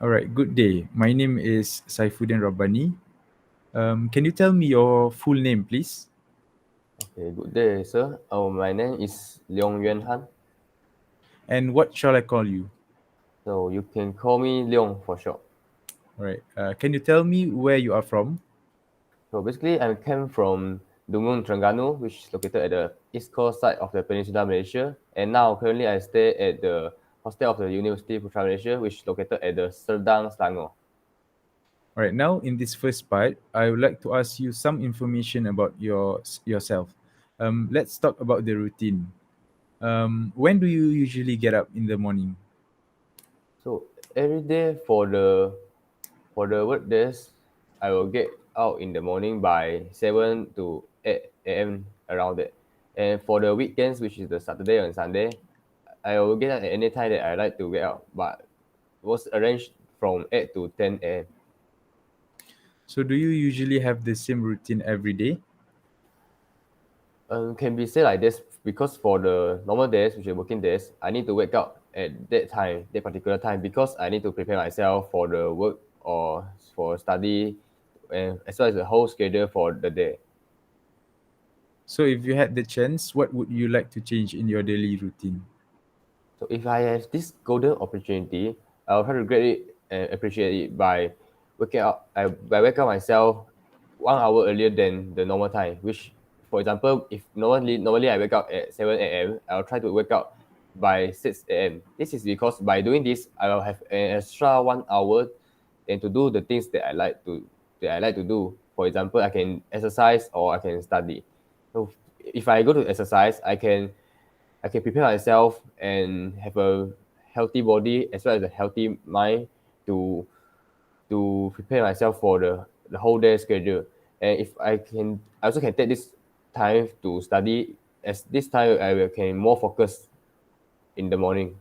All right, good day. My name is Saifuddin Rabbani. Can you tell me your full name, please? Okay, good day, sir. My name is Leong Yuan. And what shall I call you? So you can call me Leong for short. All right. Can you tell me where you are from? So basically, I came from Dungun, Terengganu, which is located at the east coast side of the Peninsula Malaysia. And now, currently, I stay at the hostel of the University Putra Malaysia, which is located at the Serdang, Selangor. All right. Now, in this first part, I would like to ask you some information about yourself. Let's talk about the routine. When do you usually get up in the morning? So every day for the work days, I will get out in the morning by 7 to 8 a.m. around it. And for the weekends, which is the Saturday and Sunday, I will get out at any time that I like to get out, but was arranged from 8 to 10 a.m. So, do you usually have the same routine every day? Can be said like this because for the normal days, which are working days, I need to wake up at that time, that particular time, because I need to prepare myself for the work or for study, and as well as the whole schedule for the day. So, if you had the chance, what would you like to change in your daily routine? So if I have this golden opportunity, I'll try to grab it and appreciate it by wake up myself 1 hour earlier than the normal time. Which, for example, if normally I wake up at 7 a.m., I'll try to wake up by 6 a.m. This is because by doing this, I will have an extra 1 hour and to do the things that I like to do. For example, I can exercise or I can study. So if I go to exercise, I can prepare myself and have a healthy body as well as a healthy mind to prepare myself for the whole day schedule. And if I also can take this time to study. As this time can more focus in the morning.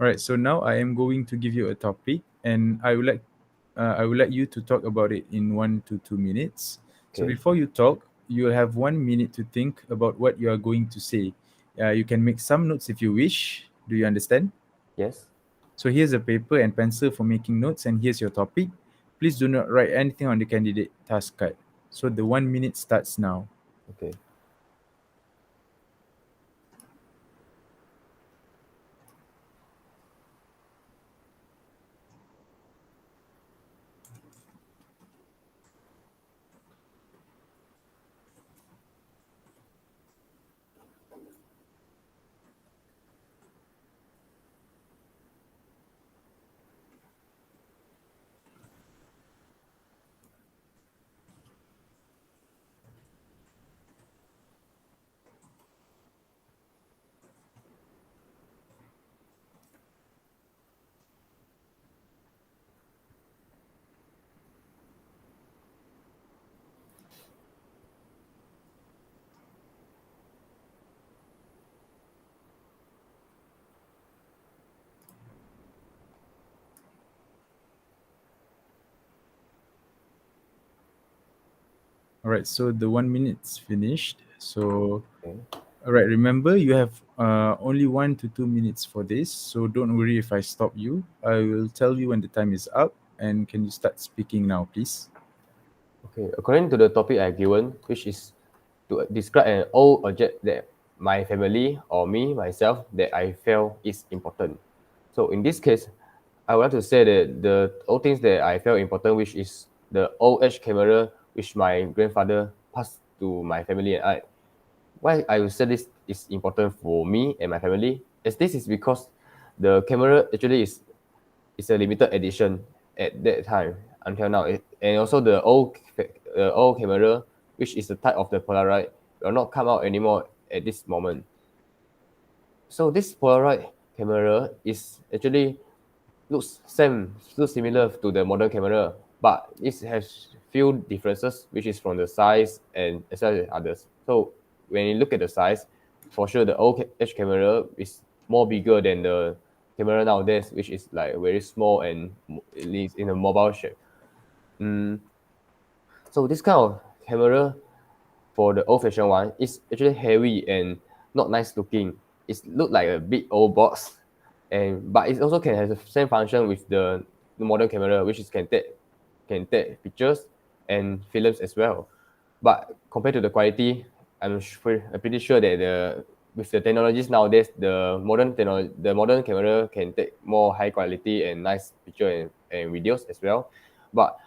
All right, so now I am going to give you a topic, and I would like you to talk about it in 1 to 2 minutes. So Okay. before you talk, you'll have 1 minute to think about what you are going to say. You can make some notes if you wish. Do you understand? Yes. So here's a paper and pencil for making notes, and here's your topic. Please do not write anything on the candidate task card. So the 1 minute starts now. Okay. All right, so the 1 minute's finished. So Okay. all right, remember you have only 1 to 2 minutes for this, so don't worry if I stop you. I will tell you when the time is up, and can you start speaking now, please? Okay, according to the topic I've given, which is to describe an old object that my family or me, myself, that I felt is important. So in this case, I would like to say that the old things that I felt important, which is the old edge camera, which my grandfather passed to my family and I. Why I will say this is important for me and my family, as this is because the camera actually is a limited edition at that time until now. And also the old camera, which is the type of the Polaroid, will not come out anymore at this moment. So this Polaroid camera is actually looks similar to the modern camera, but it has few differences, which is from the size and as well as others. So when you look at the size, for sure the old edge camera is more bigger than the camera nowadays, which is like very small and it is in a mobile shape. Mm, so this kind of camera for the old-fashioned one is actually heavy and not nice looking. It look like a big old box, and but it also can have the same function with the modern camera, which is can take pictures and films as well. But compared to the quality, I'm pretty sure that with the technologies nowadays, the modern camera can take more high quality and nice picture and videos as well. But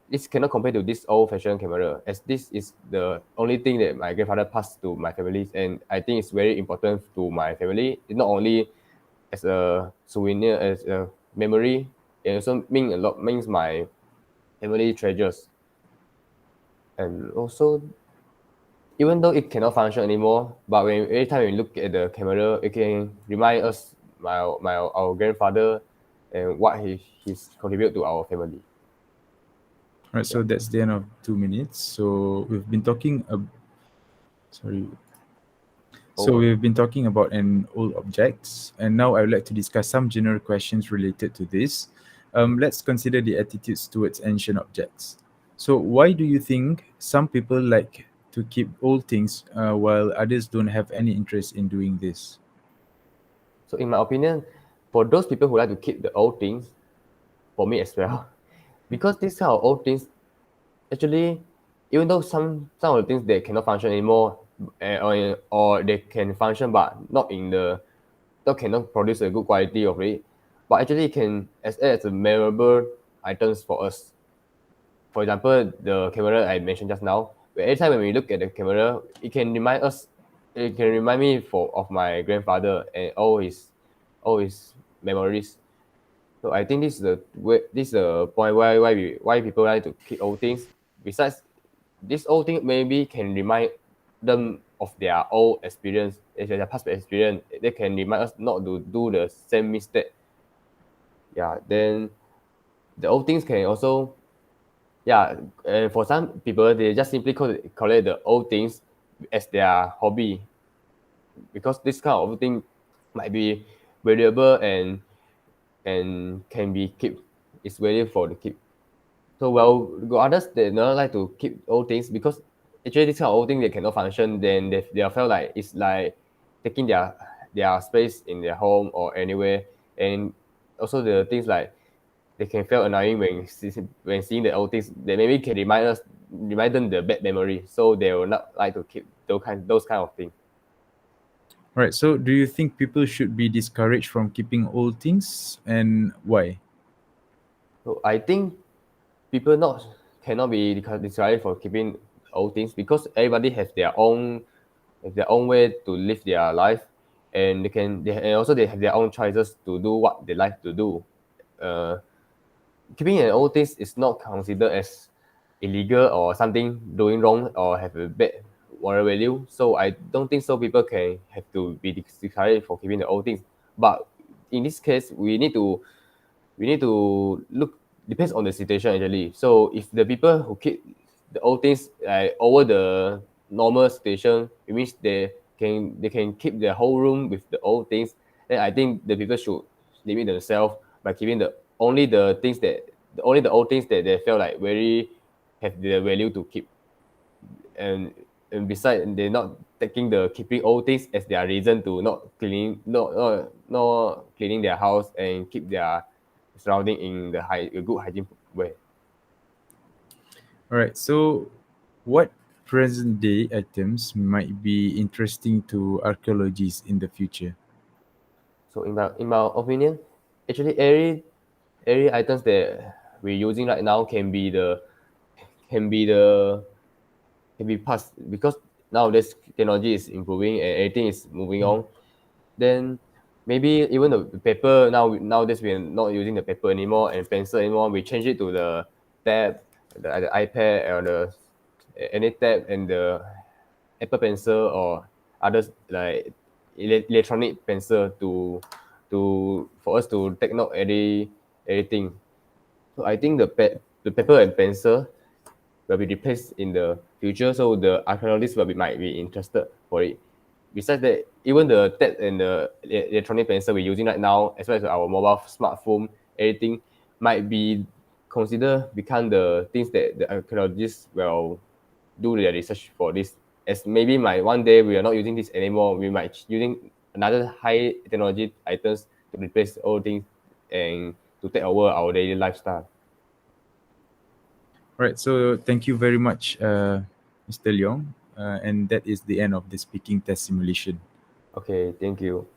this cannot compare to this old fashioned camera, as this is the only thing that my grandfather passed to my family, and I think it's very important to my family. It not only as a souvenir, as a memory, it also means my family treasures. And also, even though it cannot function anymore, but when every time we look at the camera, it can remind us our grandfather and what he's contribute to our family. All right, Yeah. so that's the end of 2 minutes. So we've been talking. Sorry. So Oh, we've been talking about an old objects, and now I would like to discuss some general questions related to this. Let's consider the attitudes towards ancient objects. So why do you think some people like to keep old things while others don't have any interest in doing this? so in my opinion, for those people who like to keep the old things, for me as well, because these kind of old things actually, even though some of the things they cannot function anymore, or they can function but not in the that cannot produce a good quality of it, but actually it can as a memorable items for us. For example, the camera I mentioned just now, where every time when we look at the camera, it can remind me of my grandfather and all his memories. So I think this is the point why people like to keep old things. Besides, this old thing maybe can remind them of their old experience, their past experience. They can remind us not to do the same mistake. Yeah, then the old things can also, yeah, for some people they just simply collect the old things as their hobby, because this kind of thing might be valuable and can be kept. It's value for the keep. So well, got others that not like to keep old things because actually this kind of old thing they cannot function. Then they feel like it's like taking their space in their home or anywhere, and also the things like they can feel annoying when seeing the old things. They maybe can remind them the bad memory, so they will not like to keep those kind of things. All right. So do you think people should be discouraged from keeping old things, and why? So I think people not cannot be discouraged for keeping old things because everybody has their own way to live their life, and and also they have their own choices to do what they like to do. Uh, Keeping an old things is not considered as illegal or something doing wrong or have a bad moral value. So I don't think so. People can have to be discouraged for keeping the old things. But in this case, we need to look, depends on the situation actually. So if the people who keep the old things over the normal situation, it means they can keep the whole room with the old things, then I think the people should limit themselves by keeping only the old things that they feel like very have the value to keep. And and besides, they're not taking the keeping old things as their reason to not cleaning their house and keep their surrounding in a good hygiene way. All right. So what present day items might be interesting to archaeologists in the future? So in my opinion, actually every items that we're using right now can be the can be passed, because nowadays technology is improving and everything is moving on. Then maybe even the paper, nowadays we're not using the paper anymore and pencil anymore. We change it to the tab, the iPad, or any tab and the Apple Pencil or others like electronic pencil to for us to take note everything. So I think the paper and pencil will be replaced in the future. So the archaeologists might be interested for it. Besides that, even the tab and the electronic pencil we're using right now, as well as our mobile smartphone, everything might be considered become the things that the archaeologists will do their research for this. As maybe my one day we are not using this anymore, we might using another high technology items to replace all things and to take over our daily lifestyle. All right. So thank you very much, Mr. Leong. And that is the end of the speaking test simulation. Okay, thank you.